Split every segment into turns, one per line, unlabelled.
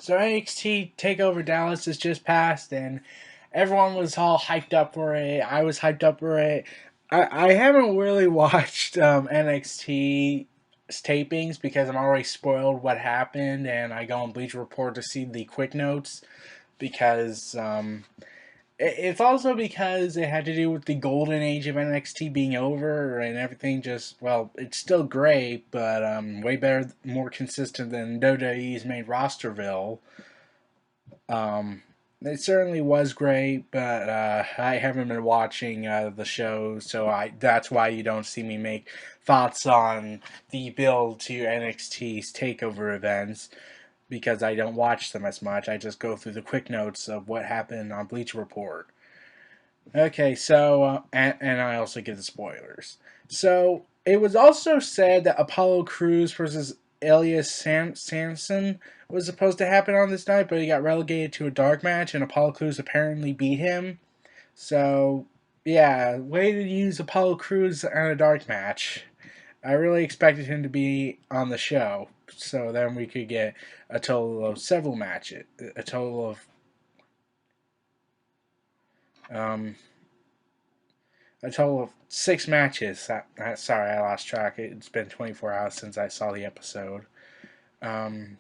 So NXT TakeOver Dallas has just passed, and everyone was all hyped up for it. I was hyped up for it. I haven't really watched NXT tapings because I'm already spoiled what happened, and I go on Bleacher Report to see the quick notes because it's also because it had to do with the golden age of NXT being over and everything. Just well, it's still great, but way better, more consistent than WWE's main rosterville. Um, it certainly was great, but I haven't been watching the show, so that's why you don't see me make thoughts on the build to NXT's takeover events because I don't watch them as much. I just go through the quick notes of what happened on Bleacher Report. Okay, so and I also give the spoilers. So it was also said that Apollo Crews versus Elias Samson was supposed to happen on this night, but he got relegated to a dark match, and Apollo Crews apparently beat him. So yeah, way to use Apollo Crews on a dark match. I really expected him to be on the show, so then we could get a total of several matches, a total of um, a total of 6 matches. Sorry, I lost track. It's been 24 hours since I saw the episode. Um,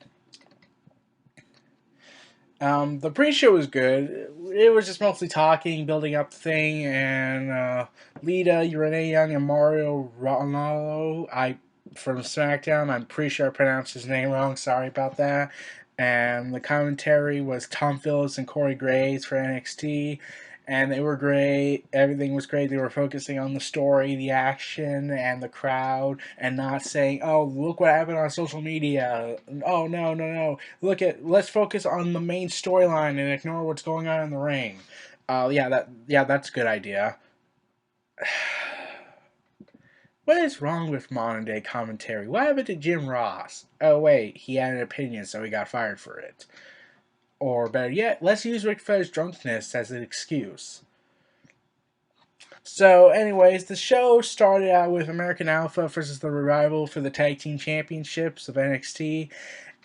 the pre-show was good. It was just mostly talking, building up the thing, and Lita, Renee Young, and Mario Ronaldo. From SmackDown. I'm pretty sure I pronounced his name wrong. Sorry about that. And the commentary was Tom Phillips and Corey Graves for NXT, and they were great. Everything was great. They were focusing on the story, the action, and the crowd, and not saying, "Oh, look what happened on social media." Oh no, no, no! Let's focus on the main storyline and ignore what's going on in the ring. That's a good idea. What is wrong with modern day commentary? What happened to Jim Ross? Oh wait, he had an opinion, so he got fired for it. Or better yet, let's use Ric Flair's drunkenness as an excuse. So, anyways, the show started out with American Alpha versus the Revival for the Tag Team Championships of NXT.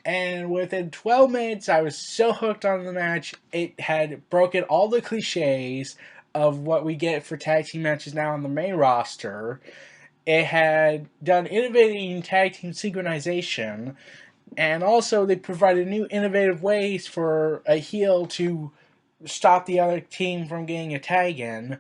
And within 12 minutes, I was so hooked on the match. It had broken all the cliches of what we get for tag team matches now on the main roster. It had done innovating tag team synchronization. And also, they provided new innovative ways for a heel to stop the other team from getting a tag in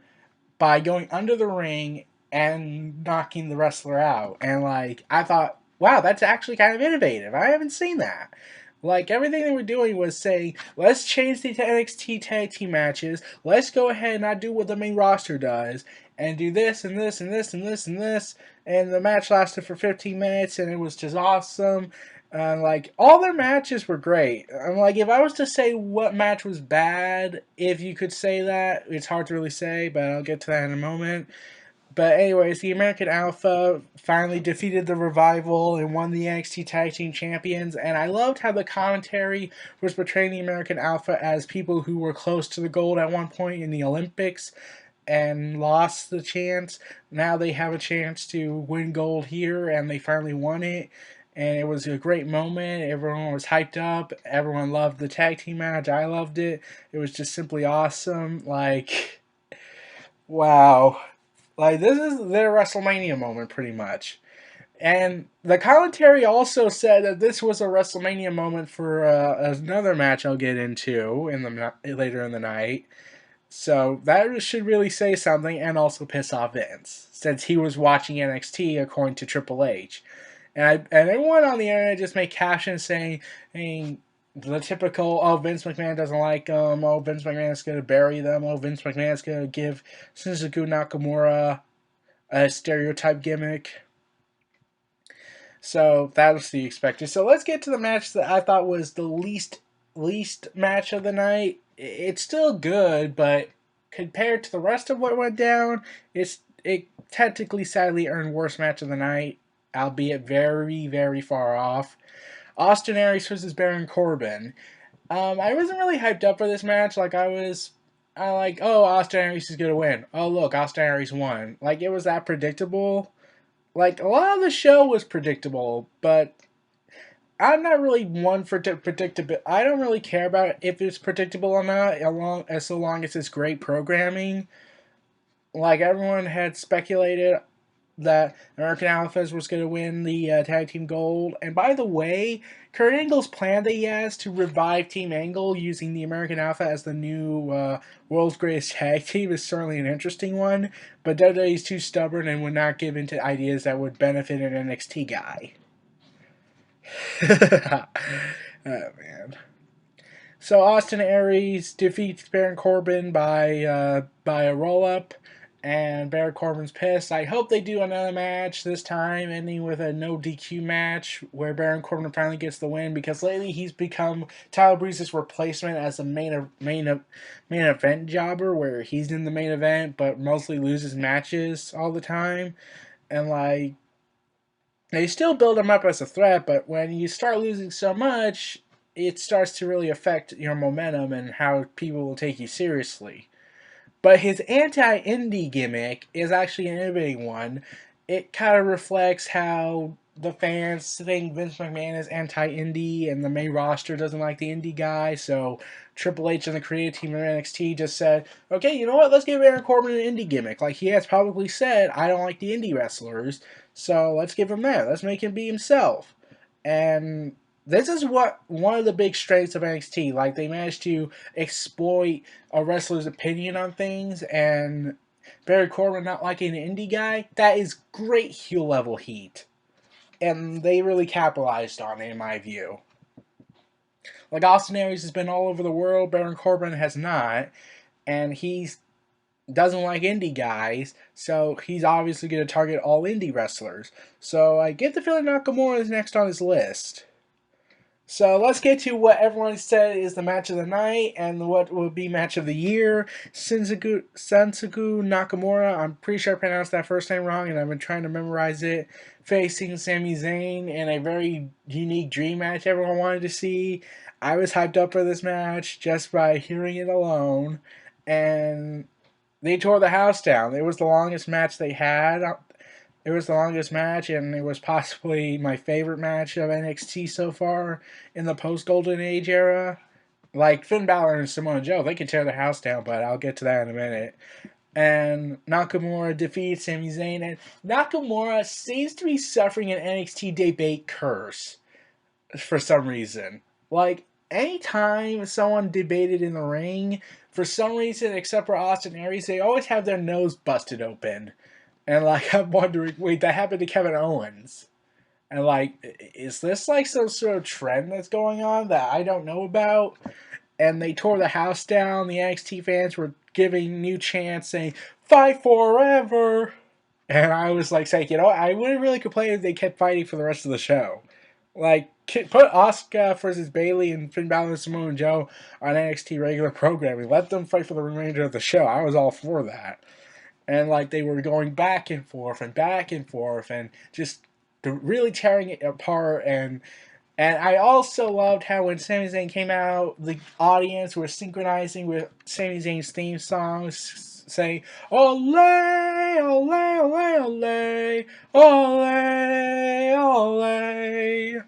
by going under the ring and knocking the wrestler out. And like I thought, wow, that's actually kind of innovative. I haven't seen that. Like everything they were doing was saying, let's change the NXT tag team matches. Let's go ahead and not do what the main roster does and do this and this and this and this and this. And the match lasted for 15 minutes and it was just awesome. Like all their matches were great. I'm like, if I was to say what match was bad, if you could say that, it's hard to really say, but I'll get to that in a moment. But anyways, the American Alpha finally defeated the Revival and won the NXT Tag Team Champions. And I loved how the commentary was portraying the American Alpha as people who were close to the gold at one point in the Olympics and lost the chance. Now they have a chance to win gold here, and they finally won it. And it was a great moment. Everyone was hyped up. Everyone loved the tag team match. I loved it. It was just simply awesome. Like, wow. Like, this is their WrestleMania moment, pretty much. And the commentary also said that this was a WrestleMania moment for another match I'll get into later in the night. So that should really say something and also piss off Vince, since he was watching NXT according to Triple H. And everyone on the internet just made captions saying the typical, oh, Vince McMahon doesn't like them, oh, Vince McMahon's going to bury them, oh, Vince McMahon's going to give Shinsuke Nakamura a stereotype gimmick. So that was to be expected. So let's get to the match that I thought was the least match of the night. It's still good, but compared to the rest of what went down, it technically sadly earned worst match of the night, albeit very, very far off. Austin Aries versus Baron Corbin. I wasn't really hyped up for this match. I like, oh, Austin Aries is gonna win. Oh, look, Austin Aries won. Like, it was that predictable. Like, a lot of the show was predictable, but I'm not really one for predictable. I don't really care about if it's predictable or not, so long as it's great programming. Like everyone had speculated that American Alphas was going to win the tag team gold. And by the way, Kurt Angle's plan that he has to revive Team Angle using the American Alpha as the new world's greatest tag team is certainly an interesting one. But WWE's too stubborn and would not give into ideas that would benefit an NXT guy. Oh man. So Austin Aries defeats Baron Corbin by a roll up, and Baron Corbin's pissed. I hope they do another match this time, ending with a no DQ match where Baron Corbin finally gets the win, because lately he's become Tyler Breeze's replacement as a main event jobber, where he's in the main event but mostly loses matches all the time, and like they still build him up as a threat, but when you start losing so much, it starts to really affect your momentum and how people will take you seriously. But his anti-indie gimmick is actually an innovative one. It kind of reflects how the fans think Vince McMahon is anti-indie and the main roster doesn't like the indie guy. So Triple H and the creative team of NXT just said, okay, you know what? Let's give Baron Corbin an indie gimmick. Like he has publicly said, I don't like the indie wrestlers. So let's give him that. Let's make him be himself. And this is what one of the big strengths of NXT. Like they managed to exploit a wrestler's opinion on things, and Baron Corbin not liking an indie guy. That is great heel level heat, and they really capitalized on it in my view. Like Austin Aries has been all over the world, Baron Corbin has not, and he doesn't like indie guys, so he's obviously going to target all indie wrestlers. So I get the feeling Nakamura is next on his list. So let's get to what everyone said is the match of the night and what will be match of the year. Shinsuke Nakamura, I'm pretty sure I pronounced that first name wrong and I've been trying to memorize it, facing Sami Zayn in a very unique dream match everyone wanted to see. I was hyped up for this match just by hearing it alone, and they tore the house down. It was the longest match they had. It was the longest match, and it was possibly my favorite match of NXT so far in the post-Golden Age era. Like, Finn Balor and Samoa Joe, they could tear the house down, but I'll get to that in a minute. And Nakamura defeats Sami Zayn, and Nakamura seems to be suffering an NXT debate curse for some reason. Like, anytime someone debated in the ring, for some reason, except for Austin Aries, they always have their nose busted open. And like I'm wondering, wait, that happened to Kevin Owens. And like, is this like some sort of trend that's going on that I don't know about? And they tore the house down. The NXT fans were giving new chants saying, "Fight forever." And I was like saying, you know, I wouldn't really complain if they kept fighting for the rest of the show. Like, put Asuka versus Bayley and Finn Balor and Samoa Joe on NXT regular programming. Let them fight for the remainder of the show. I was all for that. And like they were going back and forth and just really tearing it apart. And I also loved how when Sami Zayn came out, the audience was synchronizing with Sami Zayn's theme songs, saying "Ole, ole, ole, ole, ole, ole,"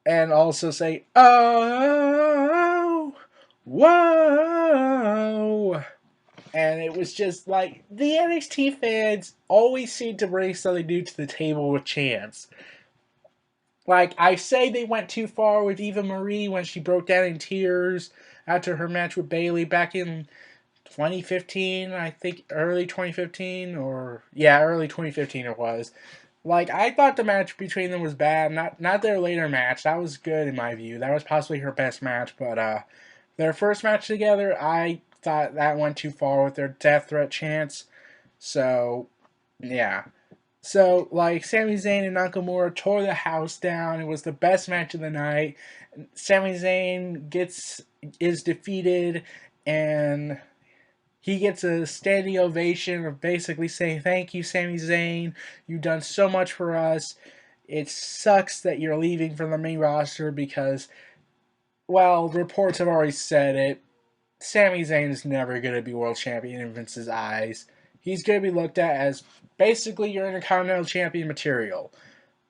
and also say "Oh, whoa." And it was just like the NXT fans always seem to bring something new to the table with chants. Like I say, they went too far with Eva Marie when she broke down in tears after her match with Bayley back in 2015. I think early 2015, or yeah, early 2015 it was. Like I thought the match between them was bad. Not their later match. That was good in my view. That was possibly her best match, but their first match together, I thought that went too far with their death threat chants. So, yeah. So, like, Sami Zayn and Nakamura tore the house down. It was the best match of the night. Sami Zayn is defeated, and he gets a standing ovation of basically saying, "Thank you, Sami Zayn. You've done so much for us. It sucks that you're leaving from the main roster because, well, reports have already said it. Sami Zayn is never going to be world champion in Vince's eyes. He's going to be looked at as basically your Intercontinental Champion material.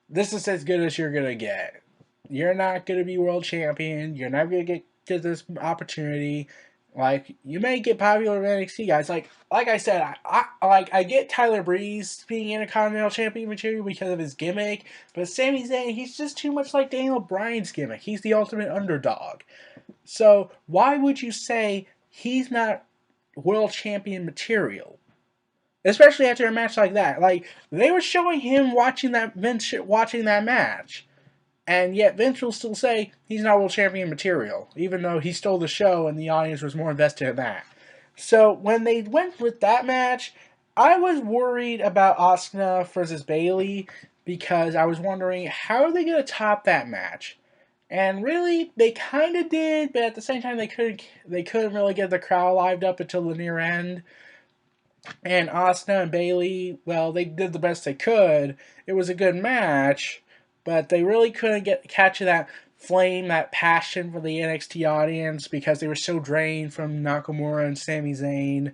This is as good as you're going to get." you're not going to be world champion. You're never going to get this opportunity. Like, you may get popular with NXT guys. Like I said, I get Tyler Breeze being Intercontinental Champion material because of his gimmick, but Sami Zayn, he's just too much like Daniel Bryan's gimmick. He's the ultimate underdog. So why would you say he's not world champion material? Especially after a match like that. Like, they were showing him watching that match. And yet Vince will still say he's not world champion material, even though he stole the show and the audience was more invested in that. So when they went with that match, I was worried about Asuka versus Bayley because I was wondering how are they going to top that match. And really, they kind of did, but at the same time, they couldn't really get the crowd lived up until the near end. And Asuka and Bayley, well, they did the best they could. It was a good match, but they really couldn't catch that flame, that passion for the NXT audience because they were so drained from Nakamura and Sami Zayn.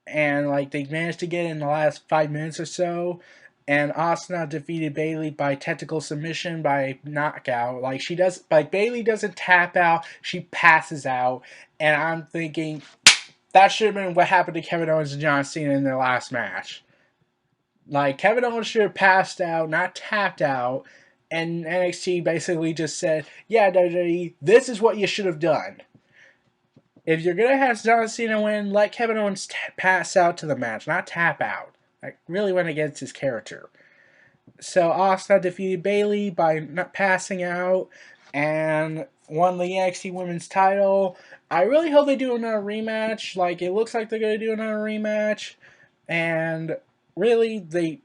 And like they managed to get in the last 5 minutes or so. And Asuka defeated Bayley by technical submission by knockout. Like Bayley doesn't tap out, she passes out. And I'm thinking that should have been what happened to Kevin Owens and John Cena in their last match. Like, Kevin Owens should have passed out, not tapped out, and NXT basically just said, yeah, WWE, this is what you should have done. If you're going to have John Cena win, let Kevin Owens pass out to the match, not tap out. Like, really went against his character. So, Asuka defeated Bayley by not passing out and won the NXT Women's title. I really hope they do another rematch. Like, it looks like they're going to do another rematch. And really, they.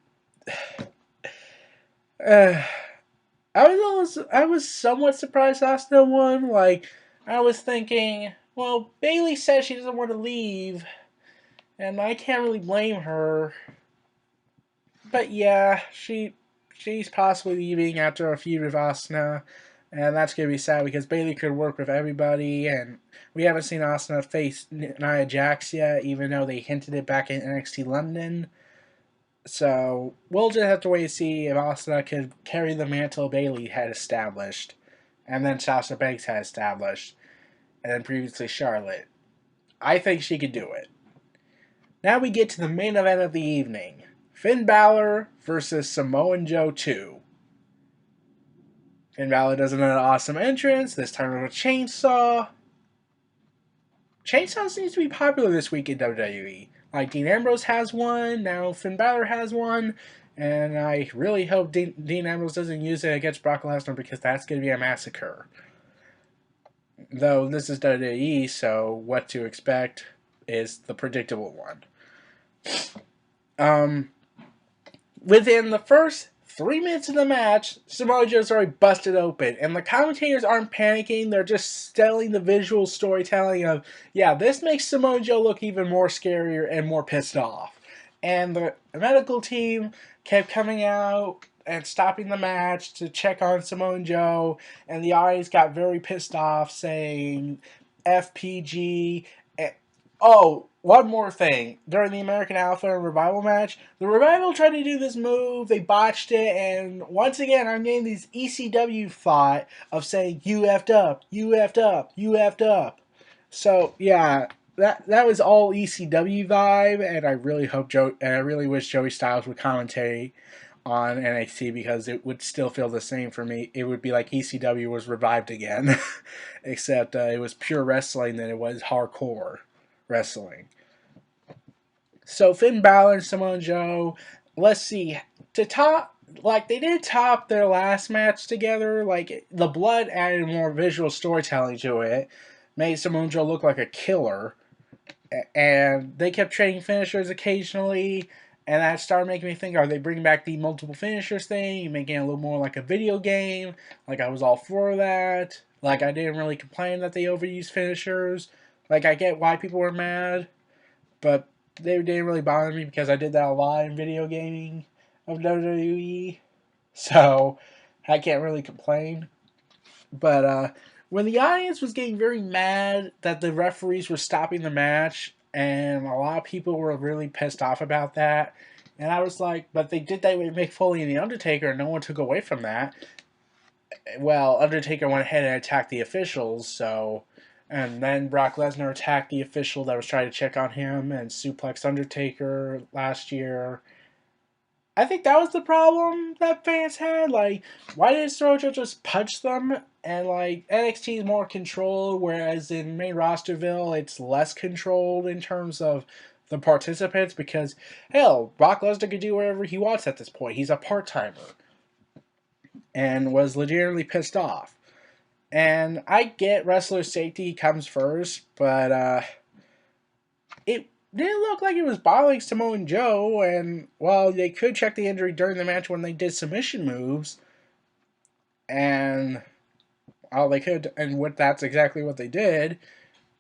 I was somewhat surprised Asuka won. Like, I was thinking, well, Bayley says she doesn't want to leave, and I can't really blame her. But yeah, she's possibly leaving after a feud with Asuka, and that's gonna be sad because Bayley could work with everybody, and we haven't seen Asuka face Nia Jax yet, even though they hinted it back in NXT London. So we'll just have to wait and see if Asuka could carry the mantle Bayley had established, and then Sasha Banks had established, and then previously Charlotte. I think she could do it. Now we get to the main event of the evening. Finn Balor versus Samoa Joe 2. Finn Balor does another awesome entrance, this time with a chainsaw. Chainsaw seems to be popular this week in WWE. Like, Dean Ambrose has one, now Finn Balor has one, and I really hope Dean Ambrose doesn't use it against Brock Lesnar because that's going to be a massacre. Though this is WWE, so what to expect is the predictable one. Within the first 3 minutes of the match, Samoa Joe's already busted open, and the commentators aren't panicking, they're just telling the visual storytelling of, yeah, this makes Samoa Joe look even more scarier and more pissed off. And the medical team kept coming out and stopping the match to check on Samoa Joe, and the audience got very pissed off, saying FPG. Oh, one more thing. During the American Alpha and Revival match, the Revival tried to do this move, they botched it, and once again, I'm getting these ECW thought of saying, you effed up, you effed up, you effed up. So, yeah, that was all ECW vibe, and I really wish Joey Styles would commentate on NXT because it would still feel the same for me. It would be like ECW was revived again, except it was pure wrestling than it was hardcore wrestling. So Finn Balor and Samoa Joe, let's see, to top, like they did top their last match together, like the blood added more visual storytelling to it, made Samoa Joe look like a killer, and they kept trading finishers occasionally, and that started making me think, are they bringing back the multiple finishers thing, making it a little more like a video game? Like, I was all for that. Like, I didn't really complain that they overused finishers. Like, I get why people were mad, but they didn't really bother me because I did that a lot in video gaming of WWE. So, I can't really complain. But, when the audience was getting very mad that the referees were stopping the match, and a lot of people were really pissed off about that, and I was like, but they did that with Mick Foley and The Undertaker, and no one took away from that. well, Undertaker went ahead and attacked the officials, so. And then Brock Lesnar attacked the official that was trying to check on him and suplexed Undertaker last year. I think that was the problem that fans had. Like, why did Sojo just punch them? And, like, NXT is more controlled, whereas in main rosterville, it's less controlled in terms of the participants because, hell, Brock Lesnar can do whatever he wants at this point. He's a part-timer. And was legitimately pissed off. And I get wrestler safety comes first, but it didn't look like it was bothering Samoa Joe, and while they could check the injury during the match when they did submission moves, and all they could, and that's exactly what they did,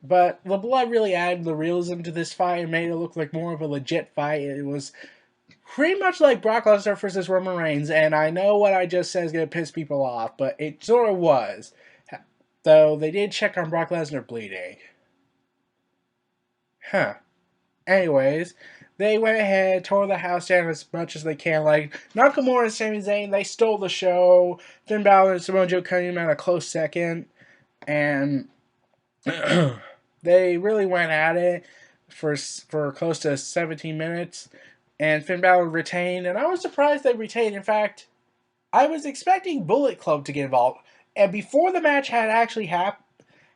but the blood really added the realism to this fight and made it look like more of a legit fight. It was pretty much like Brock Lesnar versus Roman Reigns, and I know what I just said is going to piss people off, but it sort of was. Though they did check on Brock Lesnar bleeding. Huh. Anyways, they went ahead, tore the house down as much as they can. Like, Nakamura and Sami Zayn, they stole the show. Finn Balor and Samoa Joe came out a close second. And they really went at it for close to 17 minutes. And Finn Balor retained. And I was surprised they retained. In fact, I was expecting Bullet Club to get involved. And before the match had actually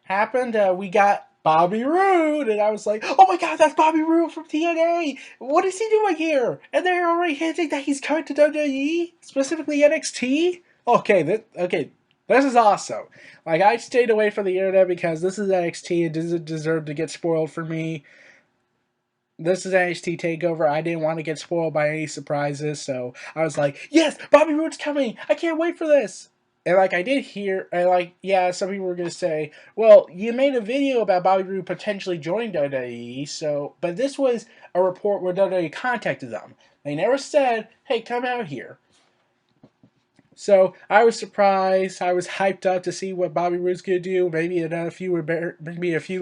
happened, we got Bobby Roode, and I was like, oh my god, that's Bobby Roode from TNA! What is he doing here? And they're already hinting that he's coming to WWE, specifically NXT? Okay, this is awesome. Like, I stayed away from the internet because this is NXT, it doesn't deserve to get spoiled for me. This is NXT TakeOver, I didn't want to get spoiled by any surprises, so I was like, yes, Bobby Roode's coming! I can't wait for this! And, like, I did hear, and, like, yeah, some people were going to say, well, you made a video about Bobby Roode potentially joining WWE, so, but this was a report where WWE contacted them. They never said, hey, come out here. So, I was surprised, I was hyped up to see what Bobby Roode's going to do, maybe a few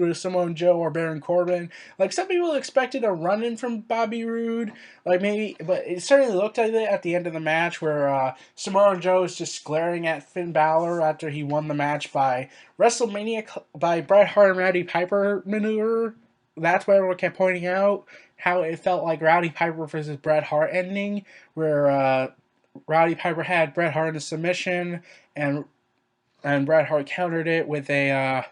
with Samoa Joe or Baron Corbin. Like, some people expected a run-in from Bobby Roode, like maybe, but it certainly looked like it at the end of the match where Samoa Joe is just glaring at Finn Balor after he won the match by WrestleMania, by Bret Hart and Rowdy Piper maneuver. That's what everyone kept pointing out, how it felt like Rowdy Piper versus Bret Hart ending, where Rowdy Piper had Bret Hart in a submission, and Bret Hart countered it with a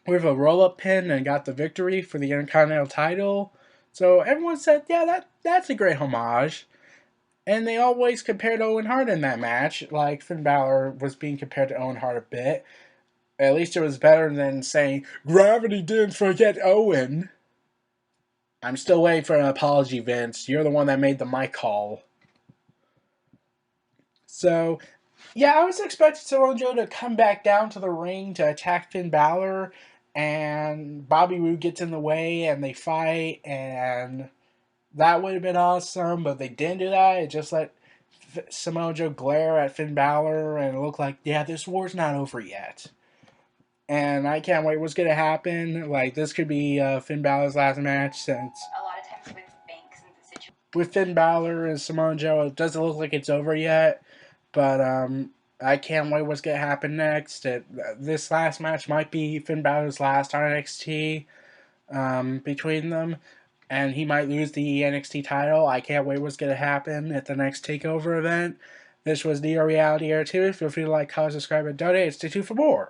with a roll-up pin and got the victory for the Intercontinental title. So everyone said, yeah, that's a great homage. And they always compared Owen Hart in that match, like Finn Balor was being compared to Owen Hart a bit. At least it was better than saying, gravity didn't forget Owen. I'm still waiting for an apology, Vince. You're the one that made the mic call. So, yeah, I was expecting Samoa Joe to come back down to the ring to attack Finn Balor, and Bobby Roode gets in the way, and they fight, and that would have been awesome, but they didn't do that. It just let Samoa Joe glare at Finn Balor, and it looked like, yeah, this war's not over yet. And I can't wait what's going to happen. Like, this could be Finn Balor's last match since
a lot of times with banks and the situation.
With Finn Balor and Samoa Joe, it doesn't look like it's over yet. But I can't wait what's going to happen next. This last match might be Finn Balor's last on NXT between them. And he might lose the NXT title. I can't wait what's going to happen at the next TakeOver event. This was Neo Reality Era 2. Feel free to like, comment, subscribe, and donate. Stay tuned for more.